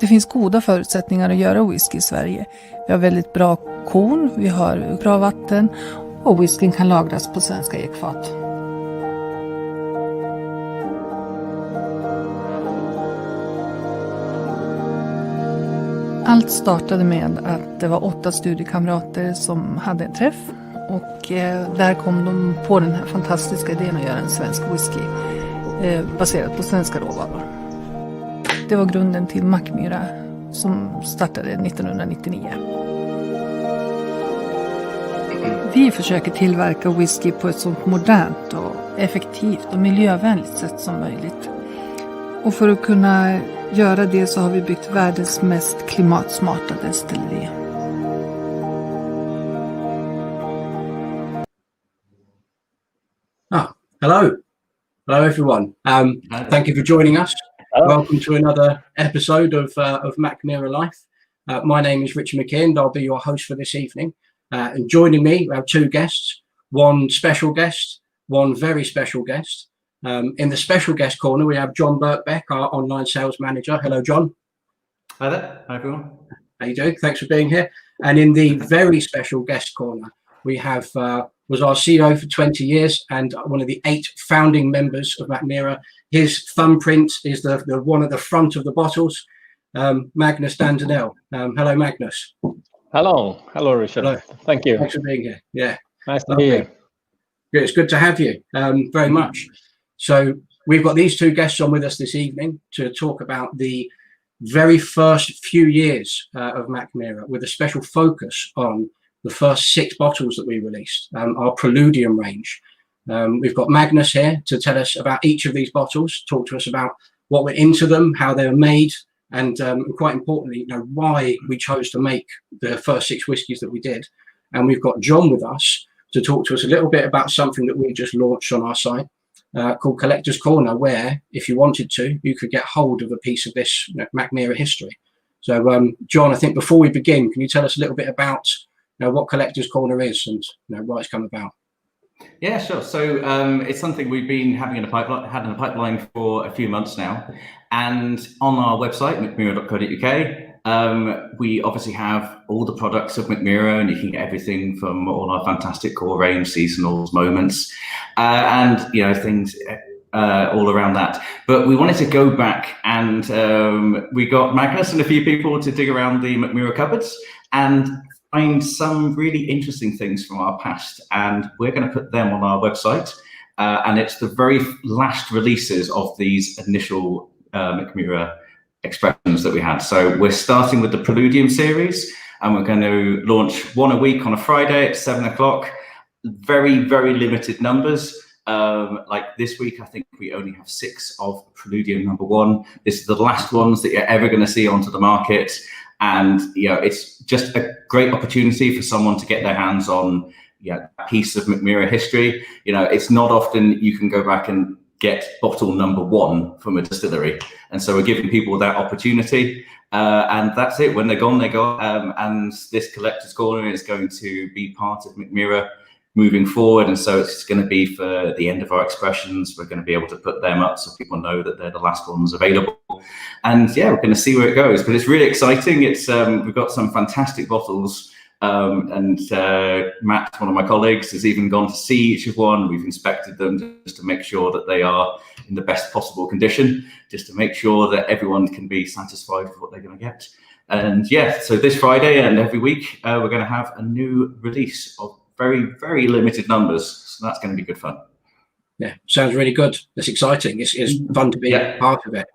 Det finns goda förutsättningar att göra whisky i Sverige. Vi har väldigt bra korn, vi har bra vatten och whiskyn kan lagras på svenska ekfat. Allt startade med att det var 8 studiekamrater som hade en träff och där kom de på den här fantastiska idén att göra en svensk whisky baserad på svenska råvaror. Det var grunden till Mackmyra som startade 1999. Vi försöker tillverka whisky på ett så modernt och effektivt och miljövänligt sätt som möjligt. Och för att kunna göra det så har vi byggt världens mest klimatsmarta destilleri. Hello everyone. Thank you for joining us. Welcome to another episode of Mackmyra Life. My name is Richard McKeon and I'll be your host for this evening. And joining me, we have 2 guests, one special guest, one very special guest. In the special guest corner, we have Jon Birkbeck, our online sales manager. Hello, Jon. Hi there. Hi, everyone. How you doing? Thanks for being here. And in the very special guest corner, we have was our CEO for 20 years and one of the 8 founding members of Mackmyra. His thumbprint is the one at the front of the bottles, Magnus Dandanell. Hello, Magnus. Hello, Richard. Hello. Thank you. Thanks for being here. Yeah, nice to be here. Good. It's good to have you. Very much. So we've got these 2 guests on with us this evening to talk about the very first few years of Mackmyra, with a special focus on the first 6 bottles that we released, our Preludium range. We've got Magnus here to tell us about each of these bottles, talk to us about what went into them, how they were made, and quite importantly, why we chose to make the first 6 whiskies that we did. And we've got Jon with us to talk to us a little bit about something that we just launched on our site called Collector's Corner, where if you wanted to, you could get hold of a piece of this Mackmyra history. So Jon, I think before we begin, can you tell us a little bit about what Collector's Corner is and why it's come about? Yeah, sure. So it's something we've been having in a pipeline for a few months now. And on our website, mackmyra.co.uk, we obviously have all the products of Mackmyra, and you can get everything from all our fantastic core range, seasonals, moments, and things all around that. But we wanted to go back, and we got Magnus and a few people to dig around the Mackmyra cupboards and find some really interesting things from our past, and we're going to put them on our website. And it's the very last releases of these initial Mackmyra expressions that we had. So we're starting with the Preludium series, and we're going to launch 1 a week on a Friday at 7 o'clock. Very, very limited numbers. Like this week, I think we only have 6 of Preludium number 1. This is the last ones that you're ever going to see onto the market. And it's just a great opportunity for someone to get their hands on a piece of Mackmyra history. It's not often you can go back and get bottle number 1 from a distillery, and so we're giving people that opportunity. And that's it. When they're gone, they're gone. And this Collector's Corner is going to be part of Mackmyra moving forward, and so it's going to be for the end of our expressions. We're going to be able to put them up so people know that they're the last ones available. And yeah, we're going to see where it goes, but it's really exciting. It's we've got some fantastic bottles, and Matt, one of my colleagues, has even gone to see each of one. We've inspected them just to make sure that they are in the best possible condition, just to make sure that everyone can be satisfied with what they're going to get. And yeah, so this Friday and every week we're going to have a new release of very, very limited numbers, so that's going to be good fun. Yeah, sounds really good. It's exciting. It's fun to be part of it.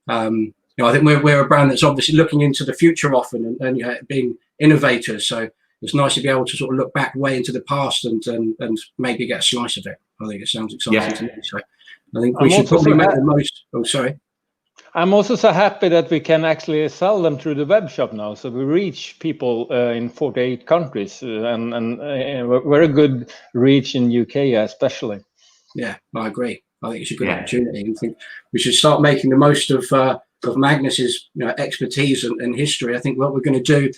I think we're a brand that's obviously looking into the future often and being innovators. So it's nice to be able to sort of look back way into the past and maybe get a slice of it. I think it sounds exciting to me. So I think we should probably make the most. Oh, sorry. I'm also so happy that we can actually sell them through the web shop now. So we reach people in 48 countries and very good reach in UK especially. Yeah, I agree. I think it's a good opportunity. I think we should start making the most of Magnus's expertise and history. I think what we're going to do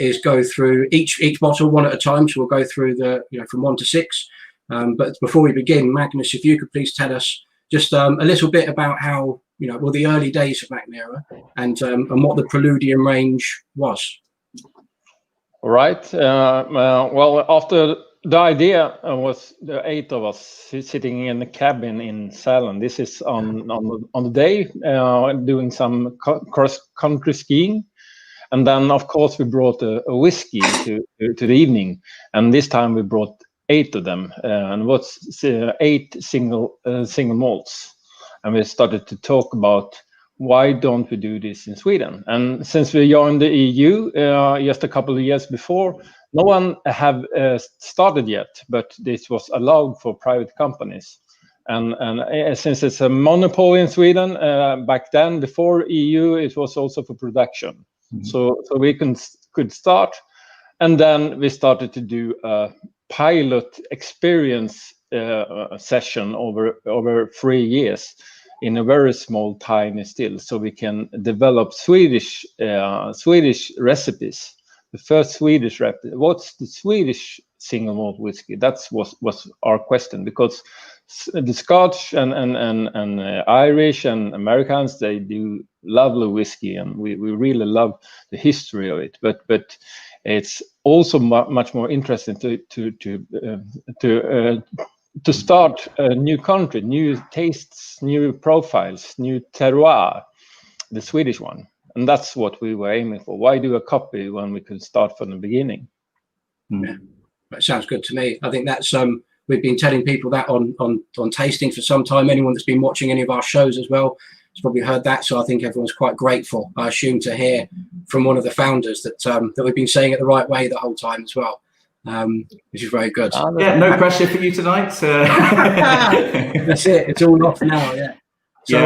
is go through each bottle one at a time. So we'll go through the from 1 to 6. But before we begin, Magnus, if you could please tell us just a little bit about how the early days of Mackmyra and what the Preludium range was. All right. Well, after the idea was the 8 of us sitting in a cabin in Sälen. This is on the day doing some cross-country skiing. And then, of course, we brought a whiskey to the evening. And this time we brought 8 of them. And what's 8 single malts. And we started to talk about why don't we do this in Sweden? And since we joined the EU just a couple of years before, no one have started yet, but this was allowed for private companies. And since it's a monopoly in Sweden, back then, before EU, it was also for production. Mm-hmm. So we could start, and then we started to do a pilot experience session over 3 years in a very small, tiny still, so we can develop Swedish recipes. The first Swedish recipe. What's the Swedish single malt whiskey? That was our question, because the Scotch and Irish and Americans, they do lovely whiskey, and we really love the history of it. But it's also much more interesting to start a new country, new tastes, new profiles, new terroir, the Swedish one. And that's what we were aiming for. Why do a copy when we could start from the beginning? Yeah, that sounds good to me. I think that's we've been telling people that on tasting for some time. Anyone that's been watching any of our shows as well has probably heard that. So I think everyone's quite grateful, I assume, to hear from one of the founders that we've been saying it the right way the whole time as well. Which is very good. Yeah, no pressure for you tonight. That's it. It's all off now. Yeah. So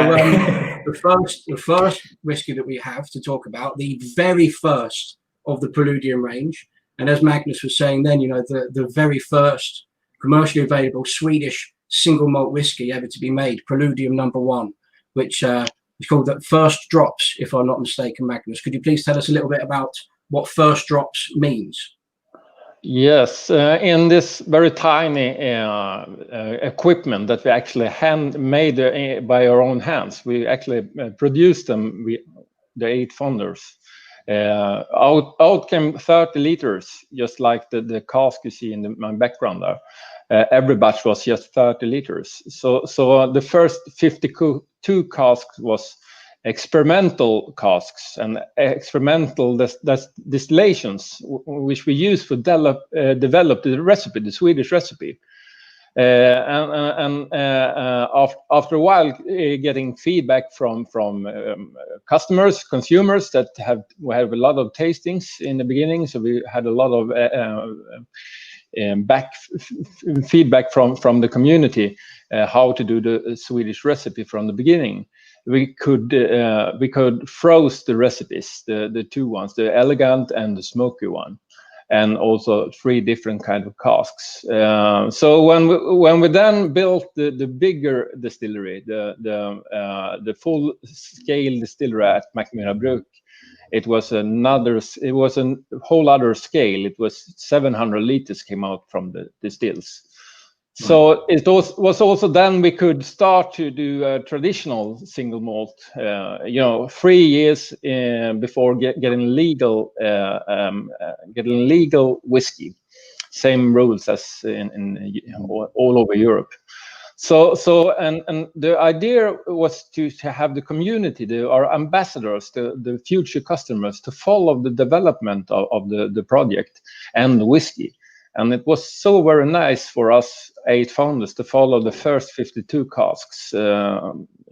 the first whiskey that we have to talk about, the very first of the Preludium range, and as Magnus was saying then, the very first commercially available Swedish single malt whiskey ever to be made, Preludium #1, which is called the First Drops, if I'm not mistaken. Magnus, could you please tell us a little bit about what First Drops means? Yes, in this very tiny equipment that we actually handmade by our own hands, we actually produced them, the 8 founders. Out came 30 liters, just like the cask you see in my background there. Every batch was just 30 liters. So the first 52 casks was experimental casks and experimental distillations, which we use for develop the recipe, the Swedish recipe. And after a while, getting feedback from customers, consumers that we have a lot of tastings in the beginning. So we had a lot of feedback from the community how to do the Swedish recipe from the beginning. We could froze the recipes, the 2 ones, the elegant and the smoky one, and also 3 different kinds of casks. So when we then built the bigger distillery, the full scale distillery at Mackmyra Bruk, it was a whole other scale. It was 700 liters came out from the distills. So it was also then we could start to do a traditional single malt, 3 years before getting legal whiskey. Same rules as in all over Europe. So and the idea was to have the community, our ambassadors, the future customers, to follow the development of the project and the whiskey. And it was so very nice for us 8 founders to follow the first 52 casks,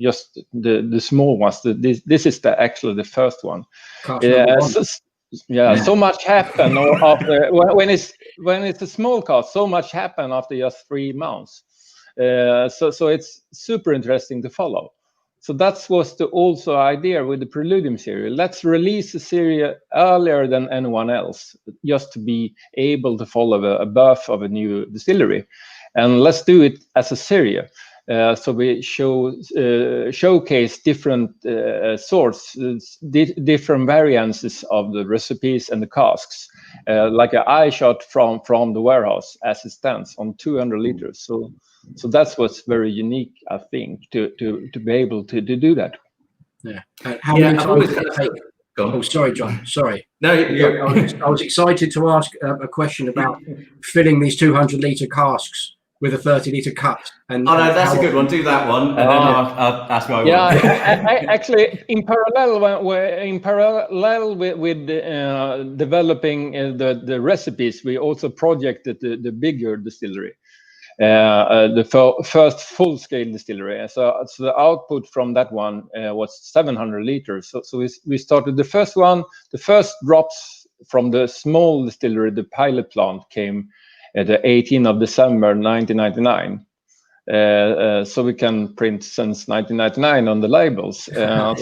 just the small ones. This is actually the first one. So much happened after when it's a small cask. So much happened after just 3 months. So it's super interesting to follow. So that was the also idea with the Preludium series. Let's release the series earlier than anyone else, just to be able to follow a birth of a new distillery. And let's do it as a series. So we showcase different sorts, different variances of the recipes and the casks, like an eye shot from the warehouse as it stands on 200 liters. So that's what's very unique, I think, to be able to do that. Yeah. How many times did it take? Go on. Oh, sorry, John. Sorry. No, I was excited to ask a question about filling these 200-litre casks with a 30-litre cut. And no, that's a good one. Do that one, and then I'll ask my one. Actually, in parallel with developing the recipes, we also projected the bigger distillery. The first full-scale distillery. So the output from that one was 700 liters. So we started the first one. The first drops from the small distillery, the pilot plant, came at the 18th of December 1999. So we can print since 1999 on the labels. But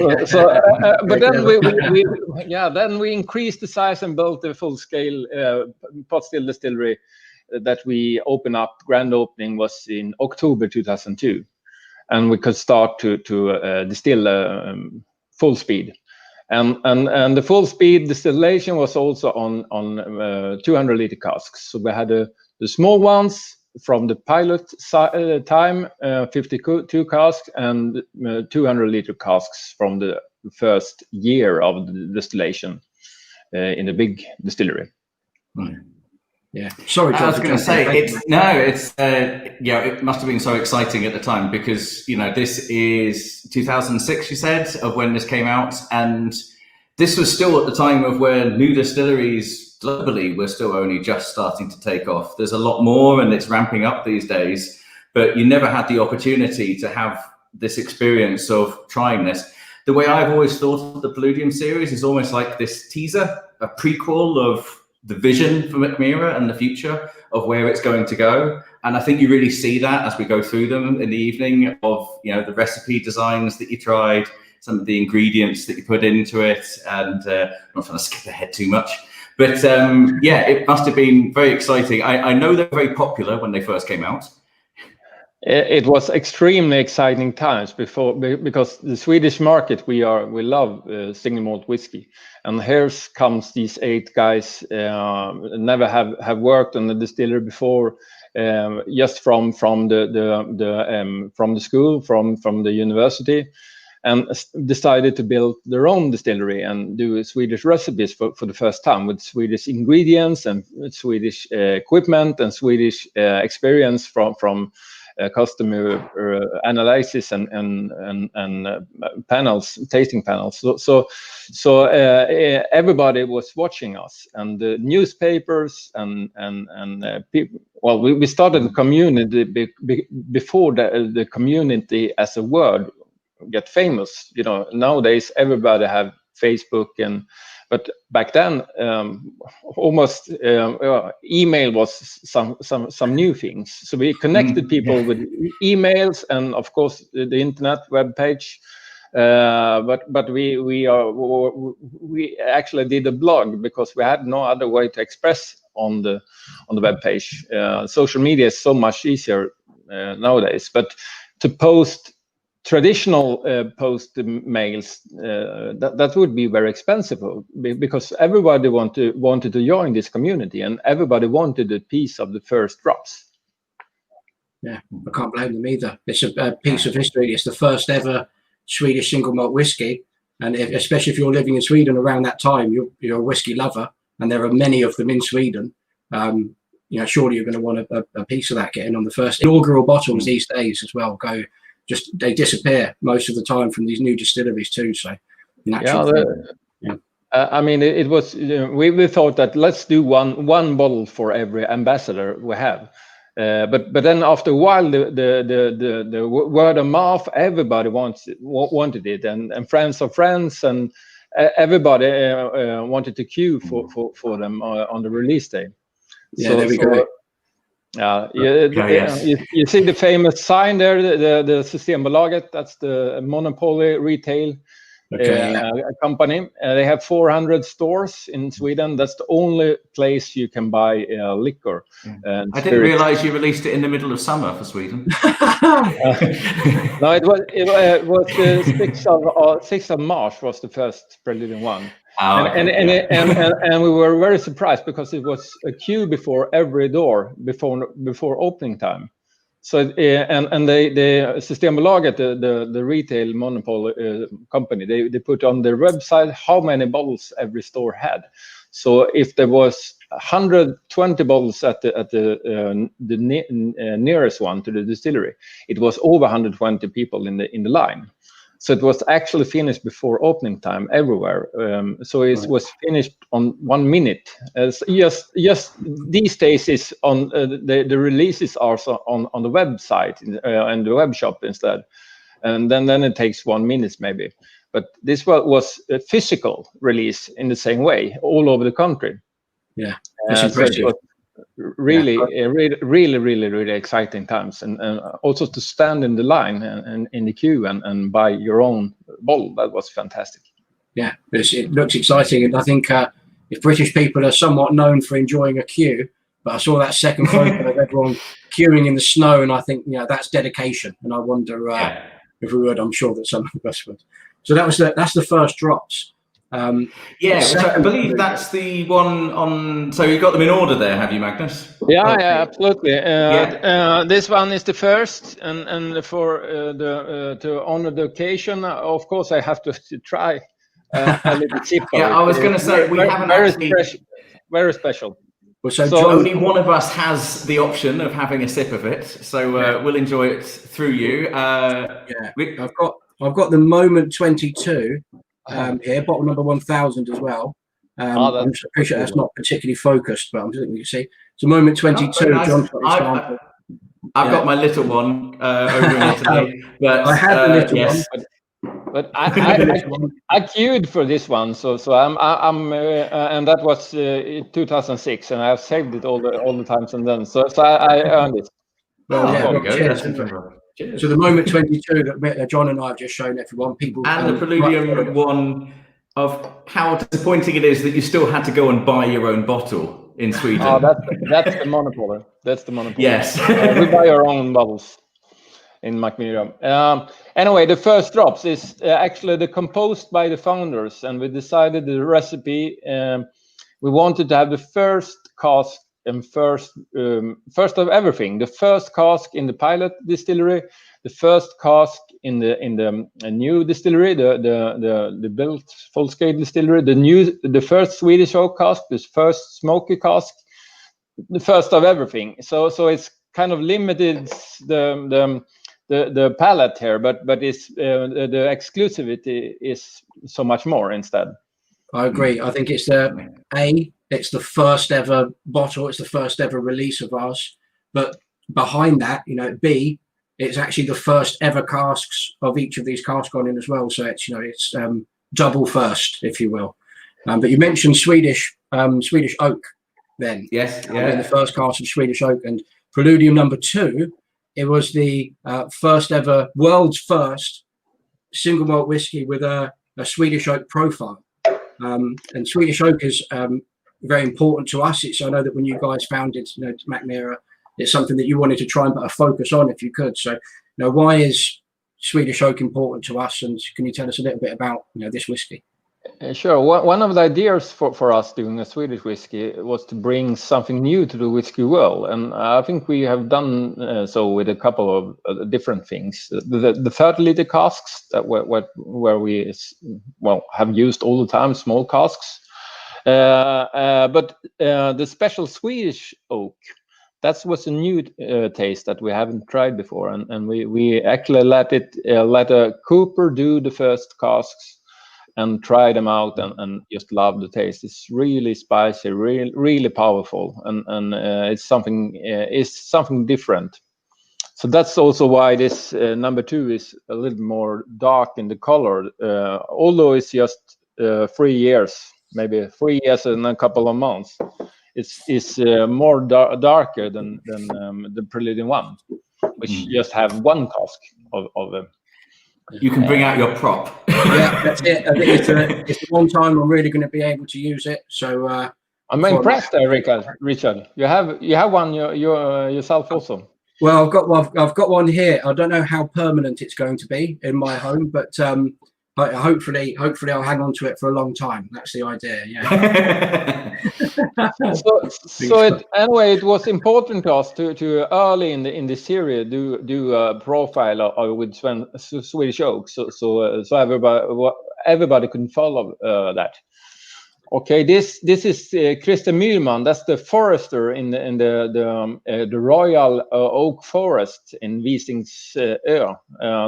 then we increased the size and built a full-scale pot still distillery that we open up. Grand opening was in October 2002, and we could start to distill full speed, and the full speed distillation was also on 200-liter casks. So we had the small ones from the pilot time, 52 casks, and 200-liter casks from the first year of the distillation in the big distillery. Right. Yeah, sorry, John. I was going to say it must have been so exciting at the time, because this is 2006, you said, of when this came out, and this was still at the time of where new distilleries globally were still only just starting to take off. There's a lot more, and it's ramping up these days, but you never had the opportunity to have this experience of trying this. The way I've always thought of the Palladium series is almost like this teaser, a prequel of the vision for Mackmyra and the future of where it's going to go. And I think you really see that as we go through them in the evening, of the recipe designs that you tried, some of the ingredients that you put into it, and I'm not trying to skip ahead too much, but it must have been very exciting. I know they're very popular when they first came out. It was extremely exciting times because the Swedish market, we love single malt whiskey, and here comes these 8 guys, never have worked on the distillery before, just from the school, from the university, and decided to build their own distillery and do Swedish recipes for the first time, with Swedish ingredients and Swedish equipment and Swedish experience from customer analysis and panels, tasting panels. So everybody was watching us, and the newspapers and people. Well, we started a community before the community as a word get famous. Nowadays everybody have Facebook, but back then almost email was some new things. So we connected people with emails, and of course the internet web page. But we actually did a blog because we had no other way to express on the web page. Social media is so much easier nowadays, but to post traditional post mails, that would be very expensive, because everybody wanted to join this community, and everybody wanted a piece of the first drops. Yeah, I can't blame them either. It's a piece of history. It's the first ever Swedish single malt whiskey, and especially if you're living in Sweden around that time, you're a whiskey lover, and there are many of them in Sweden. Surely you're going to want a piece of that getting on the first inaugural bottles these days as well. They disappear most of the time from these new distilleries too. So I mean, it was we thought that let's do one bottle for every ambassador we have. But then after a while, the word of mouth, everybody wanted it, and friends of friends, and everybody wanted to queue for them on the release day. Yeah, there we go. You see the famous sign there, the Systembolaget. That's the monopoly retail company. They have 400 stores in Sweden. That's the only place you can buy liquor. I didn't realize you released it in the middle of summer for Sweden. No, it was the 6th of March was the first Palladium one. And we were very surprised because it was a queue before every door before opening time. So and the Systembolaget, the retail monopoly company, they put on their website how many bottles every store had. So if there was 120 bottles at the nearest one to the distillery, it was over 120 people in the line. So it was actually finished before opening time everywhere. So it was finished on 1 minute. Just these days is on the releases are on the website and the web shop instead, and then it takes 1 minute maybe. But this was a physical release in the same way all over the country. Yeah, that's impressive. So really exciting times, and also to stand in the line and in the queue and buy your own bottle. That was fantastic. Yeah, it looks exciting, and I think if British people are somewhat known for enjoying a queue, but I saw that second photo of everyone queuing in the snow, and I think that's dedication. And I wonder if we would. I'm sure that some of us would. So that's the first drops. So I believe that's the one on. So you got them in order there, have you, Magnus? Yeah, absolutely. This one is the first, and for to honor the occasion, of course, I have to try a little sip. I was going to say we haven't very special. Well, so only one of us has the option of having a sip of it, so we'll enjoy it through you. I've got the Moment 22. Here, bottle number 1000 as well. I'm pretty sure that's not particularly focused, but I'm just you can see it's a Moment 22. Nice. John, I've got my little one over in Italy, but I have the little one. But I queued for this one, so I'm and that was 2006, and I've saved it all the times and then. So I earned it. So the Moment 22 that John and I have just shown everyone, people, and the Preludium one of how disappointing it is that you still had to go and buy your own bottle in Sweden. Oh, that's the monopoly. That's the monopoly. Yes, we buy our own bottles in Mackmyra. Anyway, the first drops is actually composed by the founders, and we decided the recipe. We wanted to have the first cask and first of everything. The first cask in the pilot distillery, the first cask in the new distillery, the built full scale distillery, the first Swedish oak cask, the first smoky cask, the first of everything. So it's kind of limited the palette here, but it's the exclusivity is so much more instead. I agree. I think it's it's the first ever bottle, it's the first ever release of ours, but behind that, B, it's actually the first ever casks of each of these casks gone in as well. So it's it's double first, if you will. But you mentioned Swedish oak then. Yes, the first cask of Swedish oak, and Preludium number 2. It was the world's first single malt whiskey with a Swedish oak profile. And Swedish oak is very important to us. I know that when you guys founded Mackmyra, it's something that you wanted to try and put a focus on if you could. So, why is Swedish oak important to us? And can you tell us a little bit about this whiskey? Sure. One of the ideas for us doing a Swedish whiskey was to bring something new to the whiskey world, and I think we have done so with a couple of different things. The 30-liter casks that where we have used all the time, small casks, but the special Swedish oak, that was a new taste that we haven't tried before, and we actually let a cooper do the first casks and try them out and just love the taste. It's really spicy, really powerful, and it's something different. So that's also why this number 2 is a little more dark in the color, although it's just 3 years, maybe 3 years and a couple of months. It's more darker than the Preludium 1, which just have one cask of them. You can bring out your prop. Yeah, that's it. I think it's the one time I'm really going to be able to use it. So I'm impressed, Richard. You have one yourself also. Well, I've got one here. I don't know how permanent it's going to be in my home, but hopefully I'll hang on to it for a long time. That's the idea. Yeah. Anyway, it was important to us to early in the series do a profile with Swedish Oak, so everybody can follow that. Okay, this is Christer Myrman. That's the forester in the Royal Oak Forest in Visingsö.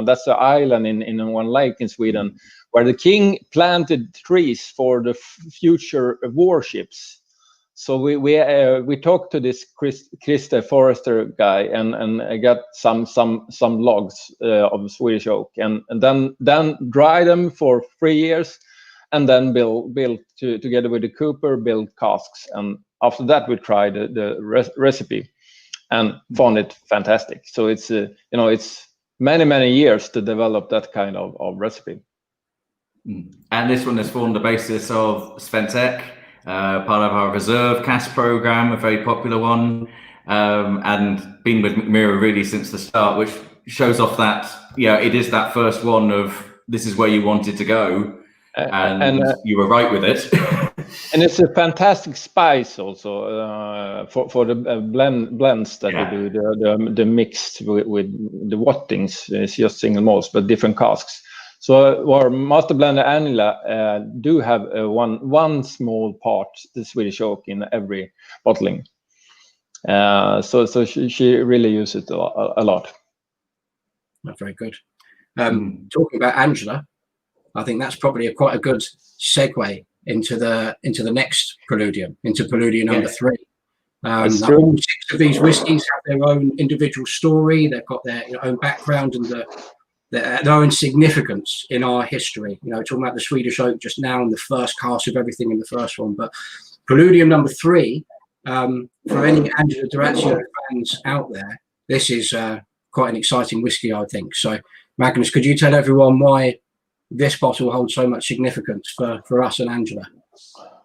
That's the island in one lake in Sweden, where the king planted trees for the future warships. So we talked to this Christer forester guy and I got some logs of Swedish oak and then dry them for 3 years. And then built together with the cooper, built casks. And after that, we tried the recipe and found it fantastic. So it's it's many years to develop that kind of recipe. And this one has formed the basis of Sventek, part of our reserve cask program, a very popular one, and been with Mackmyra really since the start, which shows off that it is that first one of this is where you wanted to go. And you were right with it. And it's a fantastic spice also for the blends that we do, the mixed with the wattings. It's just single malts, but different casks. So our master blender Anila do have one small part, the Swedish oak, in every bottling. So she really uses it a lot. That's very good. Talking about Angela, I think that's probably quite a good segue into the next Preludium, into Preludium number 3. All 6 of these whiskies have their own individual story. They've got their own background and their own significance in our history. Talking about the Swedish oak just now and the first cast of everything in the first one. But Preludium number 3, for any Angela D'Orazio fans out there, this is quite an exciting whiskey, I think. So, Magnus, could you tell everyone why this bottle holds so much significance for us and Angela?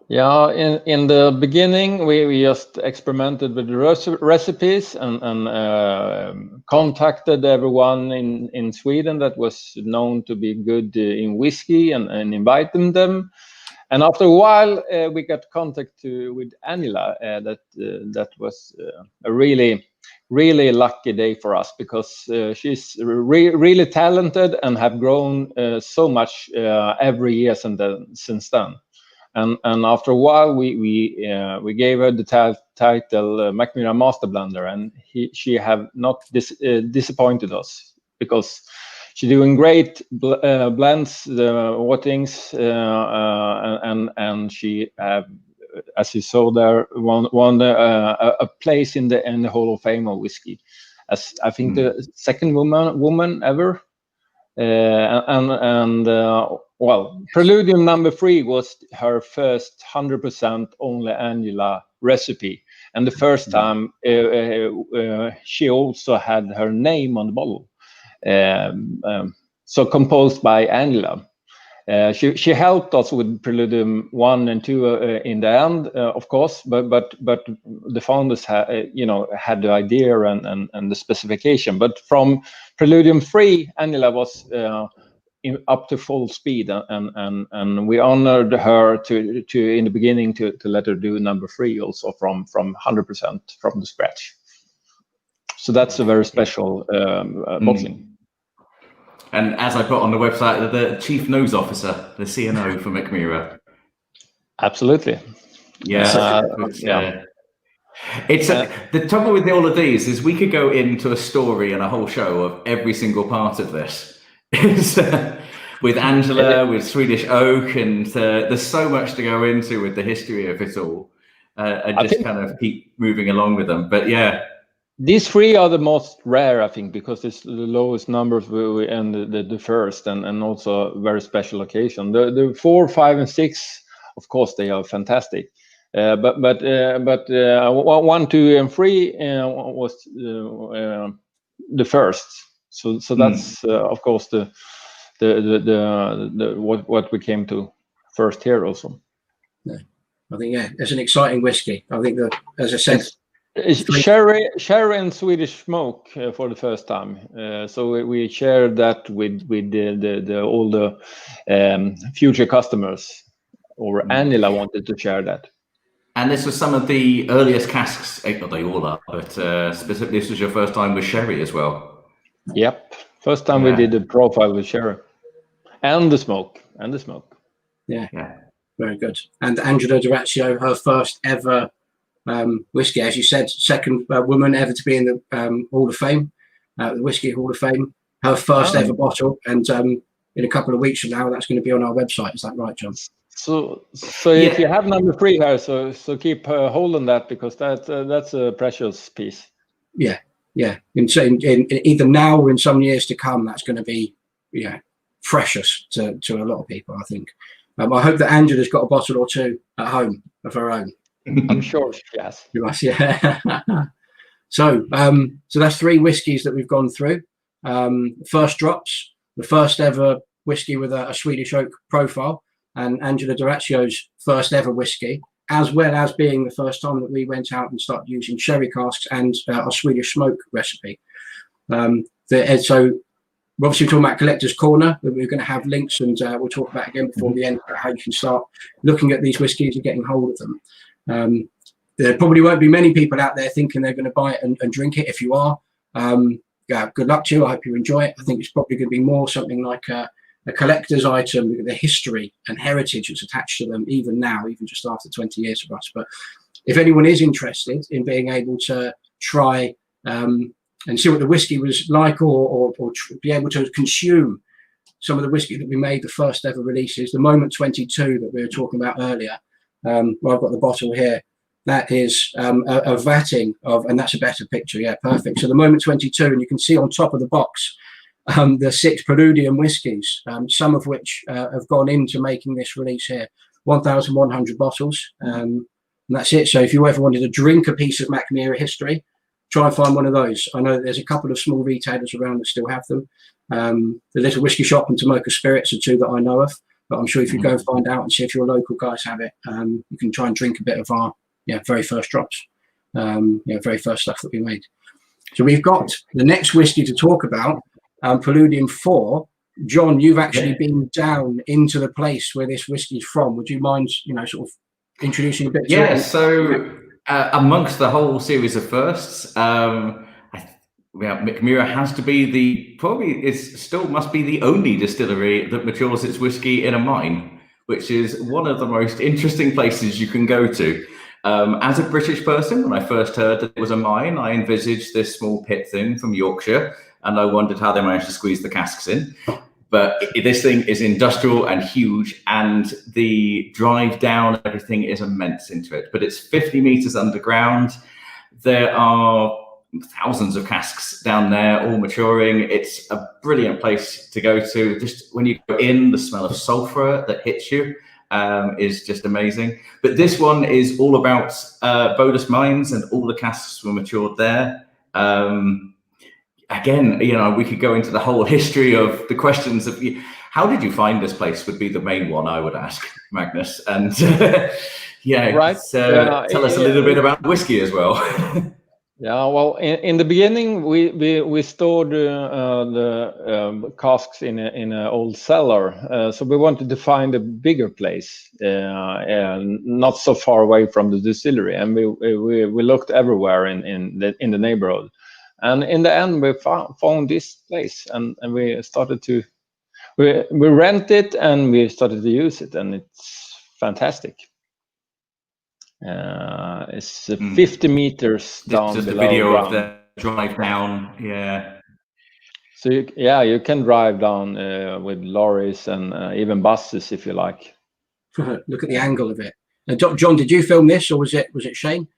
Yeah, in the beginning, we just experimented with the recipes and contacted everyone in Sweden that was known to be good in whiskey and invited them. And after a while, we got contact with Anila. That was a really lucky day for us because she's really talented and have grown so much every year since then. And after a while, we gave her the title Mackmyra Master Blender, and she have not disappointed us because she's doing great blends, the wattings, and she as you saw there, won a place in the Hall of Fame of whiskey, as I think the second woman ever. Well, Preludium number 3 was her first 100% only Angela recipe, and the first time she also had her name on the bottle. So composed by Angela. She helped us with Preludium 1 and 2 in the end, of course, but the founders had the idea and the specification. But from Preludium 3, Angela was up to full speed, and we honored her to in the beginning to let her do number 3 also from 100% from the scratch. So that's a very special bottling. And as I put on the website, the Chief Nose Officer, the CNO for Mackmyra. Absolutely. Yeah. It's the trouble with all of these is we could go into a story and a whole show of every single part of this. With Angela, with Swedish Oak, and there's so much to go into with the history of it all. I just kind of keep moving along with them. But yeah. These 3 are the most rare, I think, because it's the lowest numbers and the first, and also a very special occasion. The 4, 5, and 6, of course, they are fantastic. But 1, 2, and 3 was the first. So that's of course the what we came to first here also. Yeah. I think it's an exciting whiskey. I think that, as I said Sherry and Swedish smoke for the first time. So we shared that with all the future customers, or Anila wanted to share that. And this was some of the earliest casks. Not they all are, but specifically this was your first time with sherry as well. Yep, first time we did a profile with sherry, and the smoke. Yeah, very good. And Angela D'Orazio, her first ever whiskey, as you said, second woman ever to be in the Hall of Fame, the Whiskey Hall of Fame. Her first ever bottle, and in a couple of weeks from now, that's going to be on our website. Is that right, Jon? So if you have number 3 here, so keep hold on that, because that's a precious piece. Yeah. In either now or in some years to come, that's going to be precious to a lot of people, I think. I hope that Angela's got a bottle or two at home of her own. I'm sure she has. You must, yeah. So that's 3 whiskies that we've gone through. First drops, the first ever whiskey with a Swedish oak profile, and Angela D'Orazio's first ever whiskey, as well as being the first time that we went out and started using sherry casks and our Swedish smoke recipe. So we're obviously talking about Collector's Corner, but we're going to have links, and we'll talk about again before the end about how you can start looking at these whiskies and getting hold of them. There probably won't be many people out there thinking they're going to buy it and drink it. If you are, good luck to you. I hope you enjoy it. I think it's probably going to be more something like a collector's item, the history and heritage that's attached to them, even now, even just after 20 years of us. But if anyone is interested in being able to try and see what the whiskey was like, or be able to consume some of the whiskey that we made, the first ever releases, the Moment 22 that we were talking about earlier, well, I've got the bottle here. That is a vatting of, and that's a better picture. Yeah, perfect. So the Moment 22, and you can see on top of the box the 6 Preludium whiskies, some of which have gone into making this release here. 1,100 bottles, and that's it. So if you ever wanted to drink a piece of Mackmyra history, try and find one of those. I know that there's a couple of small retailers around that still have them. The Little Whiskey Shop and Tomoka Spirits are 2 that I know of, but I'm sure if you go and find out and see if your local guys have it, you can try and drink a bit of our very first drops, very first stuff that we made. So we've got the next whiskey to talk about, Preludium 4. Jon, you've actually been down into the place where this whiskey's from. Would you mind, sort of introducing a bit to it? So amongst the whole series of firsts, Mackmyra has to be must be the only distillery that matures its whiskey in a mine, which is one of the most interesting places you can go to. As a British person, when I first heard that it was a mine, I envisaged this small pit thing from Yorkshire, and I wondered how they managed to squeeze the casks in. But this thing is industrial and huge, and the drive down and everything is immense into it. But it's 50 meters underground. There are thousands of casks down there, all maturing. It's a brilliant place to go to. Just when you go in, the smell of sulfur that hits you is just amazing. But this one is all about Bodus mines, and all the casks were matured there. Again, we could go into the whole history of the questions of how did you find this place would be the main one I would ask, Magnus. And right. Tell us a little bit about whiskey as well. Yeah, well, in the beginning, we stored the casks in an old cellar. So we wanted to find a bigger place, and not so far away from the distillery. And we looked everywhere in the neighborhood. And in the end, we found this place, and we started to we rent it, and we started to use it, and it's fantastic. It's 50 meters down. Just a below video ground. of the drive down. Yeah. So you can drive down with lorries and even buses if you like. Look at the angle of it. Now, Jon, did you film this, or was it Shane?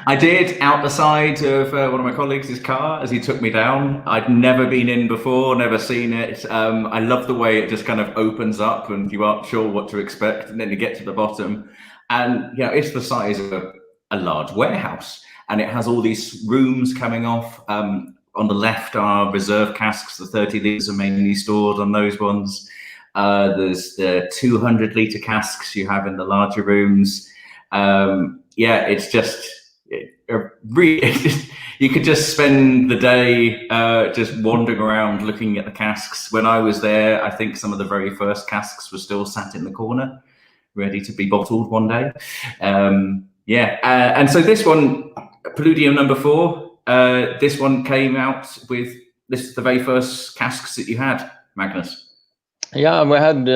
I did, out the side of one of my colleagues' car as he took me down. I'd never been in before, never seen it. I love the way it just kind of opens up and you aren't sure what to expect, and then you get to the bottom. And it's the size of a large warehouse, and it has all these rooms coming off. On the left are reserve casks. The 30 litres are mainly stored on those ones. There's the 200-litre casks you have in the larger rooms. It's just really, you could just spend the day just wandering around looking at the casks. When I was there, I think some of the very first casks were still sat in the corner, ready to be bottled one day. And so this one, Preludium number 4, this one came out with the very first casks that you had, Magnus. Yeah, we had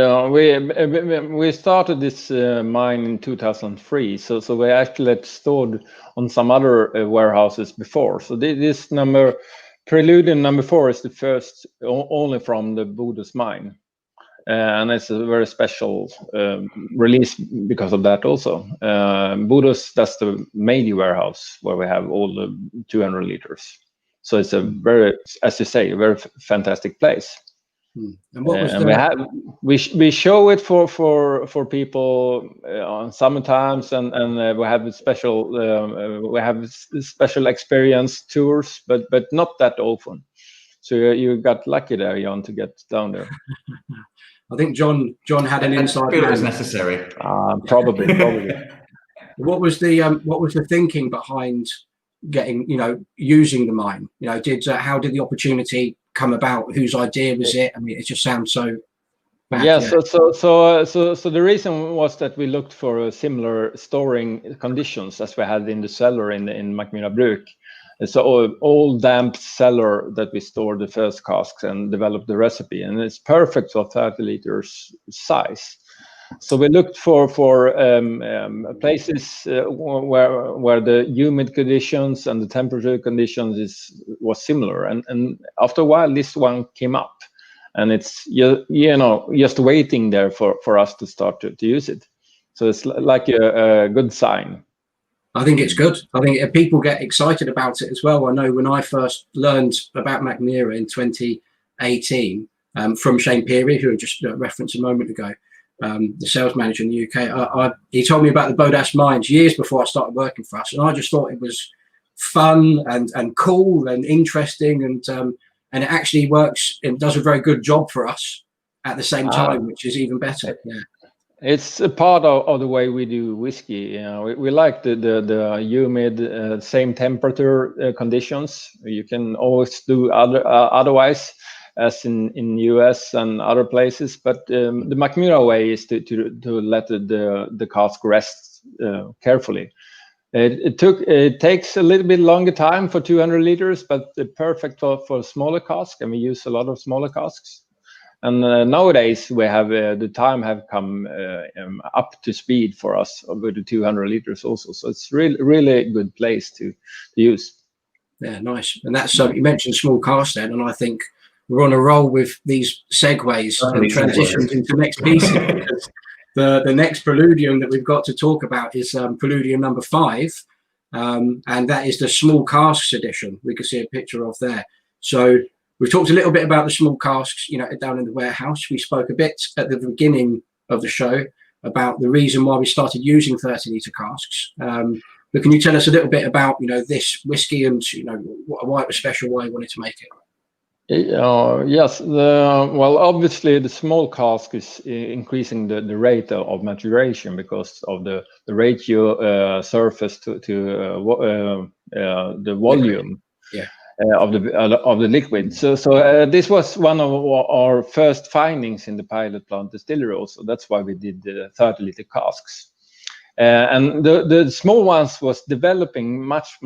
we started this mine in 2003, so we actually had stored on some other warehouses before. So this Preludium number 4 is the first only from the Bodø's mine, and it's a very special release because of that also. Bodø's, that's the main warehouse where we have all the 200 liters. So it's a very, as you say, a very fantastic place. And what was and we show it for people on summer times, and we have special experience tours, but not that often. So you got lucky there, Jon, to get down there. I think Jon had an inside feel it was man. necessary. Probably. What was the thinking behind getting, using the mine? How did the opportunity come about? Whose idea was it? I mean, it just sounds so bad. Yeah. So the reason was that we looked for similar storing conditions as we had in the cellar in Mackmyra Bruk. So all damp cellar that we stored the first casks and developed the recipe, and it's perfect for 30 liters size. So we looked for places where the humid conditions and the temperature conditions was similar, and after a while this one came up, and it's just waiting there for us to start to use it. So it's like a good sign. I think it's good. I think people get excited about it as well. I know when I first learned about Mackmyra in 2018 from Shane Peary, who I just referenced a moment ago, the sales manager in the UK, he told me about the Bodø's mines years before I started working for us, and I just thought it was fun and cool and interesting, and it actually works and does a very good job for us at the same time, which is even better. Yeah. It's a part of the way we do whiskey. We like the humid, same temperature conditions. You can always do otherwise, as in US and other places. But the Mackmyra way is to let the cask rest carefully. It takes a little bit longer time for 200 liters, but perfect for smaller casks, and we use a lot of smaller casks. And nowadays we have the time have come up to speed for us with the 200 liters also. So it's really good place to use. Yeah, nice. And that's you mentioned small cask then, and I think we're on a roll with these segues and transitions into next pieces. Because the next Preludium that we've got to talk about is Preludium number 5, and that is the small casks edition. We can see a picture of there. So we've talked a little bit about the small casks, down in the warehouse. We spoke a bit at the beginning of the show about the reason why we started using 30-liter casks. But can you tell us a little bit about, this whiskey and, why it was special, why you wanted to make it? Yes. Well, obviously the small cask is increasing the rate of maturation because of the ratio surface to the volume. Yeah. Of the liquid. So this was one of our first findings in the pilot plant distillery also. That's why we did the 30-liter casks. And the small ones was developing much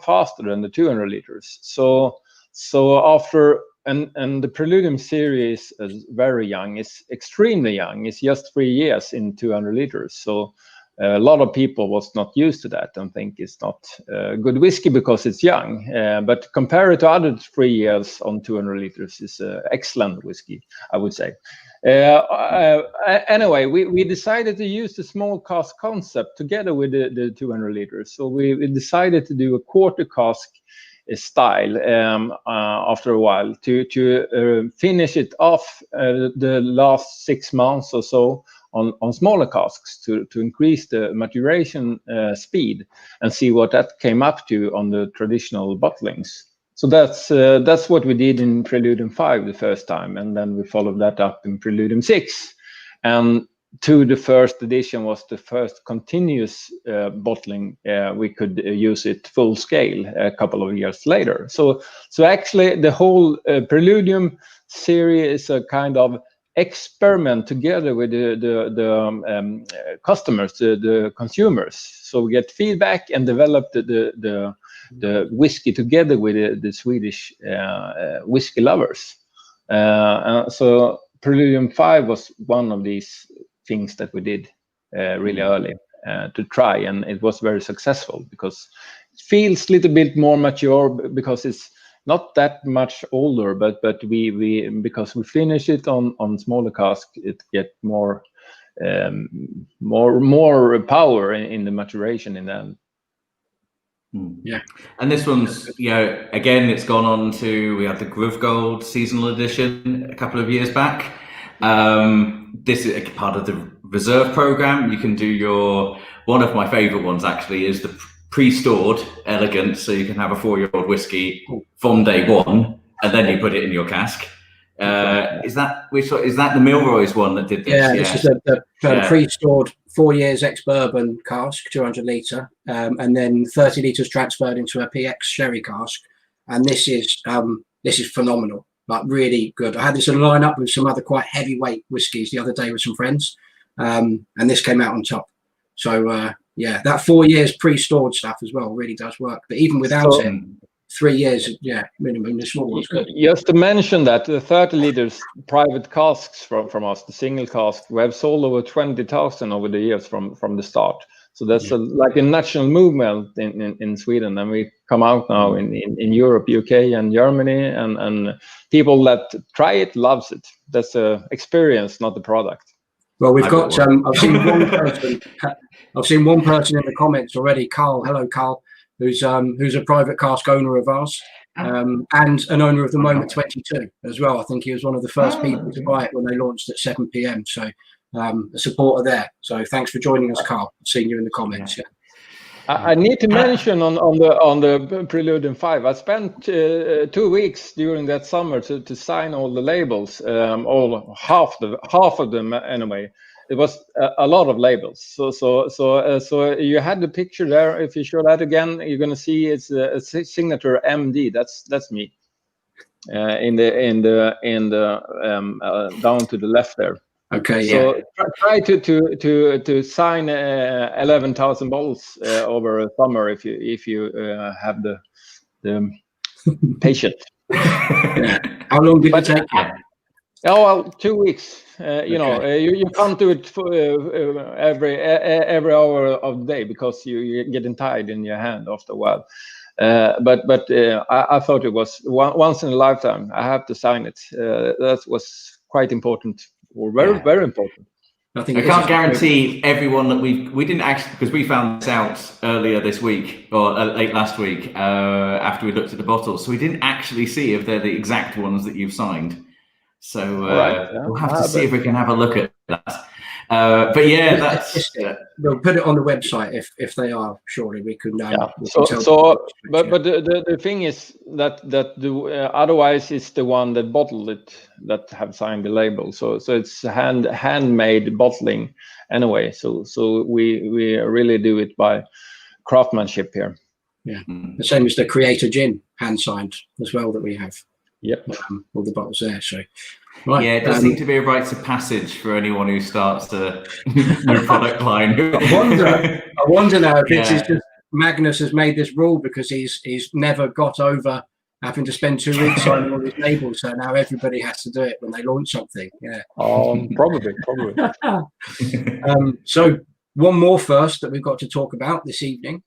faster than the 200 liters. So after and the Preludium series is very young. It's extremely young. It's just 3 years in 200 liters. So a lot of people was not used to that and think it's not good whiskey because it's young. But compared to other 3 years on 200 liters, is excellent whiskey, I would say. Anyway, we decided to use the small cask concept together with the 200 liters. So we decided to do a quarter cask style after a while to finish it off the last 6 months or so on smaller casks to increase the maturation speed and see what that came up to on the traditional bottlings. So that's what we did in Preludium 5 the first time, and then we followed that up in Preludium 6. And to the first edition was the first continuous bottling. We could use it full scale a couple of years later. So actually the whole Preludium series is a kind of experiment together with the customers, the consumers. So we get feedback and develop the whiskey together with the Swedish whiskey lovers. So Preludium 5 was one of these things that we did really early to try, and it was very successful because it feels a little bit more mature because it's not that much older, but we because we finish it on smaller cask, it get more power in the maturation in the end. Yeah, and this one's, you know, again, it's gone on to, we had the Gruff Gold seasonal edition a couple of years back. This is a part of the reserve program. You can do one of my favorite ones actually is the pre-stored elegant, so you can have a 4-year-old whiskey from day one, and then you put it in your cask. Is that the Milroy's one that did this? Yeah, this is the pre-stored 4 years ex-bourbon cask, 200 litre, and then 30 litres transferred into a PX sherry cask. And this is phenomenal, like really good. I had this in a line-up with some other quite heavyweight whiskies the other day with some friends, and this came out on top. So yeah, that 4 years pre-stored stuff as well really does work. But even without it, 3 years, minimum. The small one's good. Just to mention that the 30 liters private casks from us, the single cask, we have sold over 20,000 over the years from the start. So that's like a national movement in Sweden, and we come out now in Europe, UK, and Germany, and people that try it loves it. That's a experience, not the product. Well, we've got. I've seen one person. I've seen one person in the comments already. Carl, hello, Carl, who's a private cask owner of ours, and an owner of the Moment 22 as well. I think he was one of the first people to buy it when they launched at 7 p.m. So a supporter there. So thanks for joining us, Carl. I've seen you in the comments. Yeah. I need to mention on the Preludium 5. I spent 2 weeks during that summer to sign all the labels, half of them anyway. It was a lot of labels. So you had the picture there. If you show that again, you're going to see it's a signature MD. That's me. In the down to the left there. Okay. So try to sign 11,000 bottles over a summer if you have the patience. How long did it take you? Oh, well, 2 weeks. You can't do it for, every hour of the day because you're getting tired in your hand after a while. But I thought it was once in a lifetime. I have to sign it. That was quite important, or very important. I can't guarantee everyone that we didn't actually, because we found this out earlier this week or late last week after we looked at the bottles, so we didn't actually see if they're the exact ones that you've signed. So we'll have to see if we can have a look at that. But yeah, that's we'll put it on the website if they are. Surely we could know. But the thing is that the otherwise it's the one that bottled it that have signed the label. So it's handmade bottling anyway. So we really do it by craftsmanship here. Yeah, the same as the Creator Gin hand signed as well that we have. Yep, all the bottles there. So, right. Yeah, it does seem to be a rites of passage for anyone who starts a new product line. I wonder now if it's just Magnus has made this rule because he's never got over having to spend 2 weeks signing all these labels. So now everybody has to do it when they launch something. Yeah. Probably. So one more first that we've got to talk about this evening.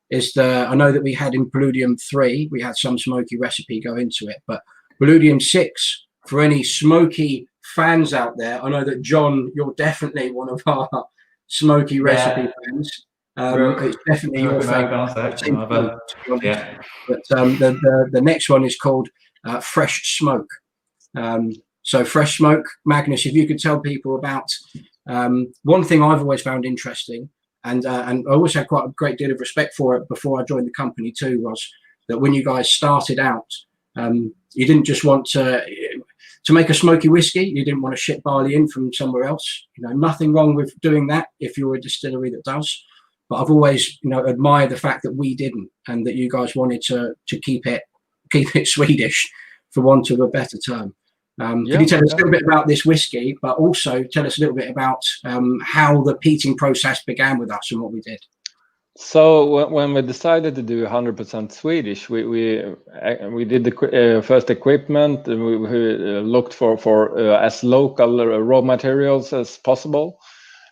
Is I know that we had in Preludium 3, we had some smoky recipe go into it, but Preludium 6, for any smoky fans out there, I know that Jon, you're definitely one of our smoky recipe fans. It's definitely your favorite. Yeah. But the next one is called Fresh Smoke. So Fresh Smoke, Magnus, if you could tell people about one thing I've always found interesting, and I always had quite a great deal of respect for it before I joined the company too, was that when you guys started out, you didn't just want to to make a smoky whiskey. You didn't want to ship barley in from somewhere else. You know, nothing wrong with doing that if you're a distillery that does. But I've always, you know, admired the fact that we didn't, and that you guys wanted to keep it Swedish, for want of a better term. Can you tell us a little bit about this whiskey, but also tell us a little bit about how the peating process began with us and what we did? So when we decided to do 100% Swedish, we did the first equipment. And we looked for as local raw materials as possible,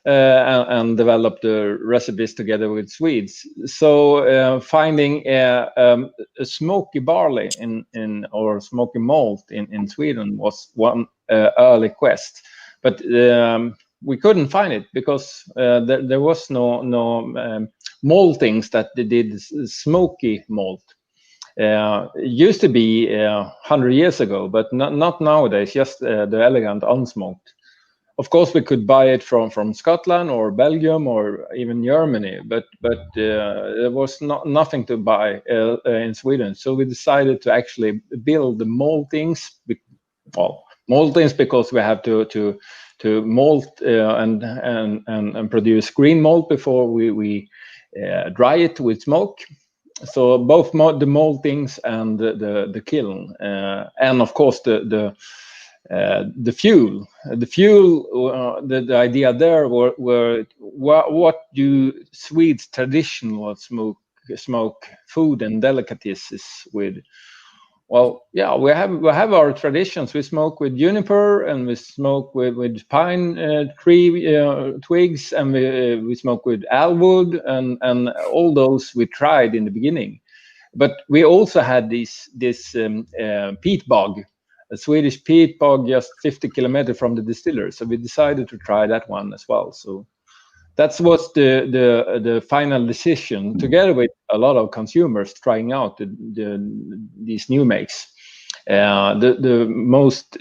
and developed the recipes together with Swedes. So finding a smoky barley or smoky malt in Sweden was one early quest, but we couldn't find it because there was no maltings that did smoky malt. It used to be 100 years ago, but not nowadays, just the elegant unsmoked. Of course, we could buy it from Scotland or Belgium or even Germany, but there was nothing to buy in Sweden. So we decided to actually build the maltings. Well, maltings because we have to malt and produce green malt before we dry it with smoke. So both the maltings and the kiln, and of course the fuel. The idea there were what do Swedes traditional smoke food and delicacies with? Well, yeah, we have our traditions. We smoke with juniper, and we smoke with pine tree twigs, and we smoke with alwood, and all those we tried in the beginning. But we also had this peat bog, a Swedish peat bog, just 50 kilometers from the distillery. So we decided to try that one as well. So that was the final decision, together with a lot of consumers trying out these new makes. The most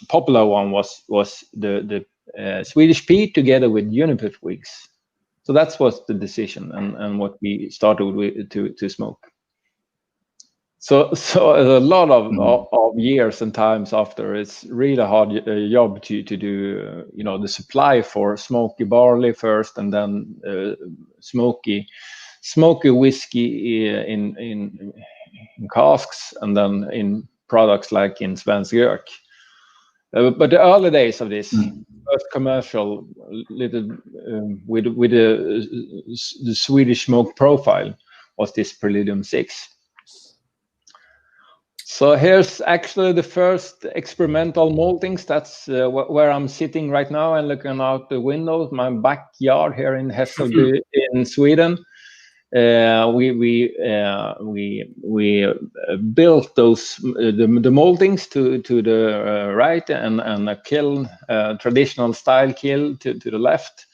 popular one was the Swedish peat together with juniper twigs. So that was the decision and what we started with to smoke. So a lot of years and times after, it's really hard job to do, the supply for smoky barley first, and then smoky whiskey in casks, and then in products like in Svensk Gök. But the early days of this first commercial little with the Swedish smoke profile was this Preludium 6. So here's actually the first experimental maltings. That's where I'm sitting right now and looking out the window, my backyard here in Hässelby in Sweden. We built those the maltings to the right, and a kiln, traditional style kiln to the left,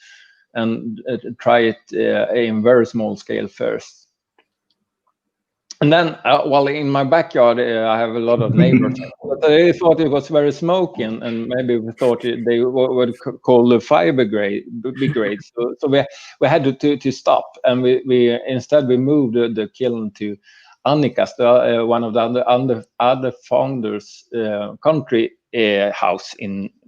and try it in very small scale first. And then, in my backyard, I have a lot of neighbors. But they thought it was very smoky, and maybe we thought they would call the fire brigade. So we had to stop, and we instead moved the kiln to Annikas, one of the other founders' country house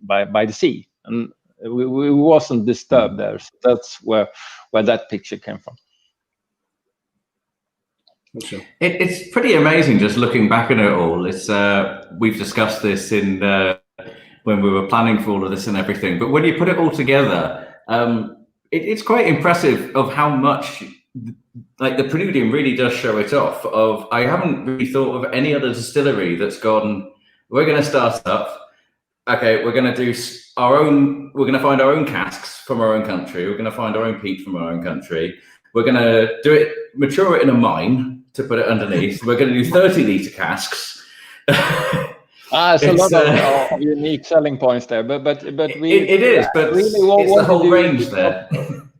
by the sea, and we wasn't disturbed there. So that's where that picture came from. Sure. It's pretty amazing just looking back at it all. It's we've discussed this in when we were planning for all of this and everything. But when you put it all together, it's quite impressive of how much, like, the Preludium really does show it off. I haven't really thought of any other distillery that's gone, we're going to start up. Okay, we're going to do our own. We're going to find our own casks from our own country. We're going to find our own peat from our own country. We're going to do it, mature it in a mine to put it underneath. We're going to do 30-liter casks. It's a lot of unique selling points there, but it is, but really it's the whole range there.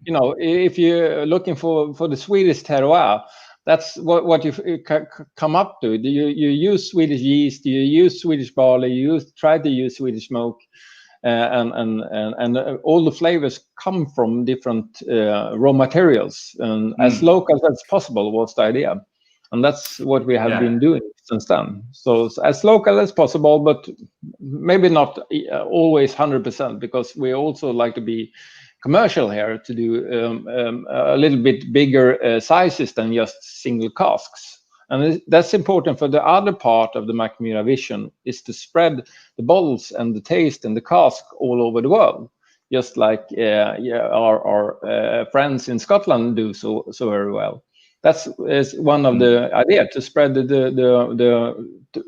If you're looking for the Swedish terroir, that's what you come up to. You use Swedish yeast, you use Swedish barley, you try to use Swedish smoke. And all the flavors come from different raw materials, and as local as possible was the idea, and that's what we have been doing since then. So as local as possible, but maybe not always 100%, because we also like to be commercial here, to do a little bit bigger sizes than just single casks. And that's important for the other part of the Mackmyra vision, is to spread the bottles and the taste and the cask all over the world, just like our friends in Scotland do so very well. That's one of the ideas, to spread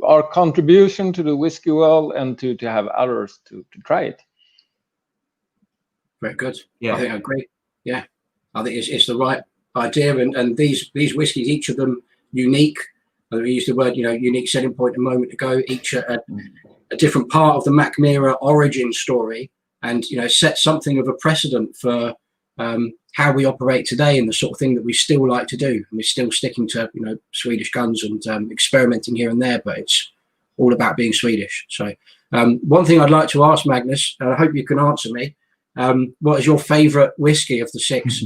our contribution to the whiskey world, and to have others to try it. Very good. Yeah, I think I agree. Yeah, I think it's the right idea, and these whiskies, each of them unique. We used the word, unique selling point a moment ago. Each a different part of the Mackmyra origin story, and set something of a precedent for how we operate today, and the sort of thing that we still like to do. And we're still sticking to Swedish guns and experimenting here and there, but it's all about being Swedish. So one thing I'd like to ask Magnus, and I hope you can answer me, what is your favorite whiskey of the 6?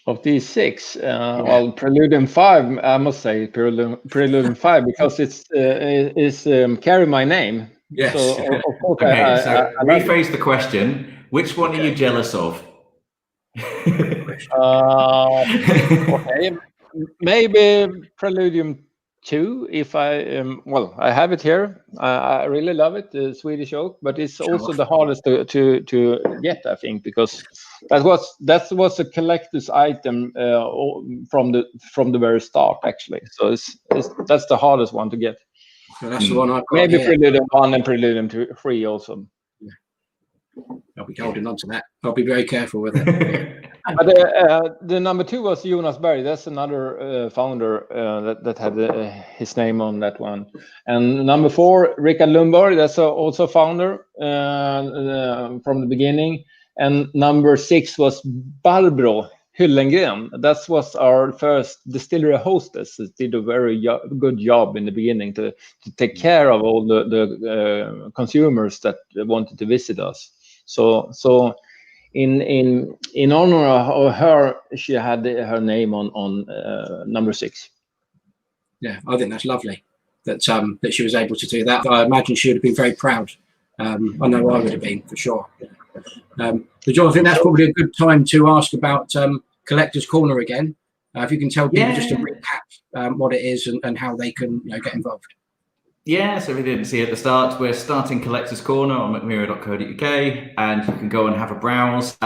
Of these 6, well, Preludium 5, I must say Preludium 5, because it's carry my name. Yes. So, of course, okay, so rephrase the question. Which one are you jealous of? Okay, maybe Preludium 2, if I I have it here. I really love it, the Swedish Oak, but it's also the hardest to get, I think, because that was a collector's item from the very start, actually. So that's the hardest one to get. So that's the one I've got. Maybe here. Preludium 1 and Preludium 3 also. I'll be holding on to that. I'll be very careful with it. But the number 2 was Jonas Berg. That's another founder that had his name on that one. And number 4, Rickard Lundborg. That's also founder from the beginning. And number 6 was Barbro Hyllengren. That was our first distillery hostess. That did a very good job in the beginning to take care of all the consumers that wanted to visit us. So in honor of her, she had her name on number 6. Yeah, I think that's lovely that she was able to do that. I imagine she would have been very proud. I know I would have been, for sure. So Jon, I think that's probably a good time to ask about Collector's Corner again. If you can tell people just to recap what it is and how they can get involved. Yeah, so we didn't see at the start. We're starting Collector's Corner on mackmyra.co.uk, and you can go and have a browse.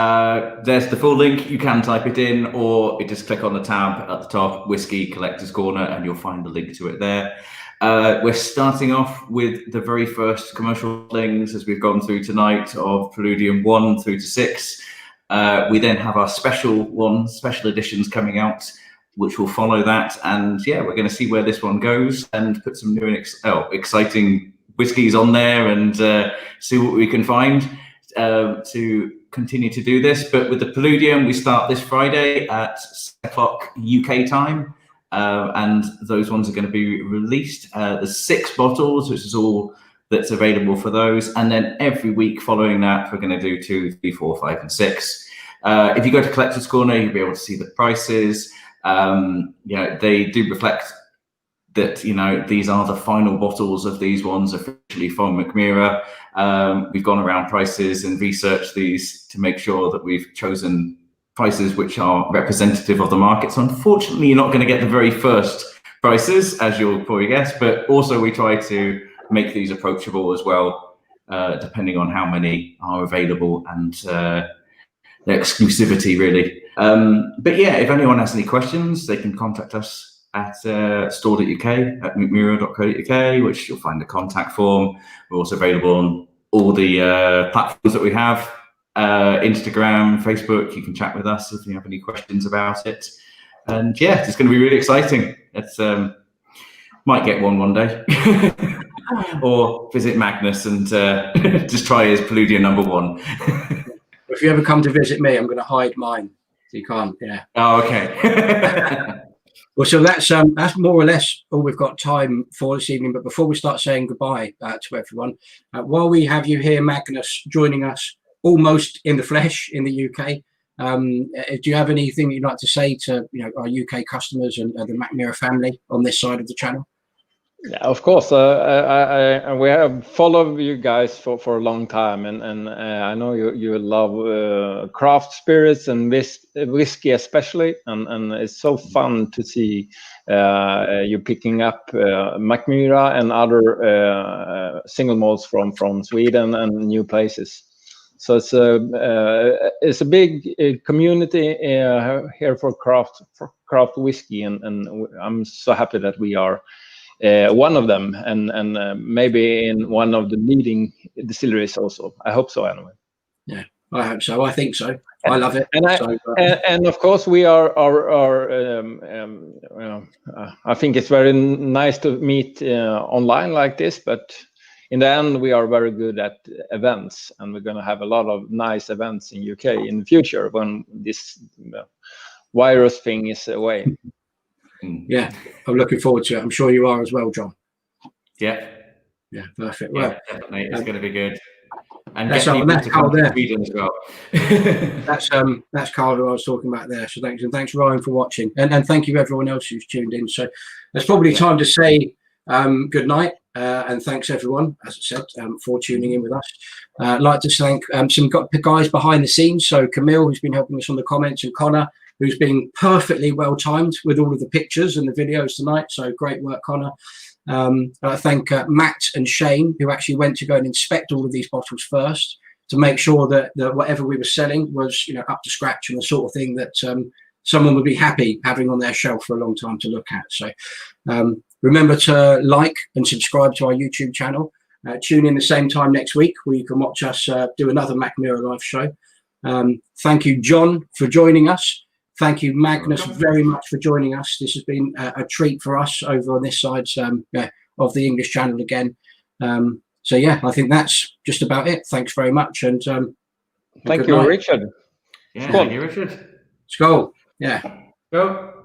There's the full link. You can type it in, or you just click on the tab at the top, Whiskey Collector's Corner, and you'll find the link to it there. We're starting off with the very first commercial things, as we've gone through tonight, of Preludium 1 through to 6. We then have our special editions coming out, which will follow that. And yeah, we're going to see where this one goes and put some new and exciting whiskies on there, and see what we can find to continue to do this. But with the Preludium, we start this Friday at 6 o'clock UK time, and those ones are going to be released. There's 6 bottles, which is all that's available for those. And then every week following that, we're going to do 2, 3, 4, 5, and 6. If you go to Collector's Corner, you'll be able to see the prices. They do reflect that, these are the final bottles of these ones officially from Mackmyra. We've gone around prices and researched these to make sure that we've chosen prices which are representative of the market. So unfortunately, you're not going to get the very first prices, as you'll probably guess, but also we try to make these approachable as well, depending on how many are available and the exclusivity, really. But yeah, if anyone has any questions, they can contact us at store.uk, at mackmyra.co.uk, which you'll find the contact form. We're also available on all the platforms that we have, Instagram, Facebook. You can chat with us if you have any questions about it. And yeah, it's going to be really exciting. It's might get one day. Or visit Magnus and just try his Preludium number 1. If you ever come to visit me, I'm going to hide mine. So you can't, yeah. Oh, okay. Well, so that's more or less all we've got time for this evening. But before we start saying goodbye to everyone, while we have you here, Magnus, joining us almost in the flesh in the UK, do you have anything you'd like to say to our UK customers and the Mackmyra family on this side of the channel? Yeah, of course. We have followed you guys for a long time, and I know you love craft spirits and whiskey especially, and it's so fun to see you picking up Mackmyra and other single malts from Sweden and new places. So it's a big community here for craft whiskey, and I'm so happy that we are one of them, and maybe in one of the leading distilleries also. I hope so, anyway. Yeah, I hope so. I think so. I love it. And of course, we are I think it's very nice to meet online like this, but in the end, we are very good at events, and we're going to have a lot of nice events in UK in the future when this virus thing is away. Yeah, I'm looking forward to it. I'm sure you are as well, Jon. Yeah. Yeah, perfect. Yeah, well, definitely. It's going to be good. And that's get people that's to come Carl to there. Sweden as well. That's Carl who I was talking about there. So thanks Ryan for watching, and thank you everyone else who's tuned in. So it's probably time to say good night, and thanks everyone, as I said, for tuning in with us. I'd like to thank some guys behind the scenes. So Camille, who's been helping us on the comments, and Connor, who's been perfectly well timed with all of the pictures and the videos tonight. So great work, Connor. I thank Matt and Shane, who actually went to go and inspect all of these bottles first to make sure that whatever we were selling was, up to scratch and the sort of thing that someone would be happy having on their shelf for a long time to look at. So remember to like and subscribe to our YouTube channel. Tune in the same time next week where you can watch us do another Mackmyra Life show. Thank you, Jon, for joining us. Thank you, Magnus, very much for joining us. This has been a treat for us over on this side of the English channel again. So, yeah, I think that's just about it. Thanks very much. And thank you, Richard. Yeah, thank you, Richard. Skål. Yeah. Go.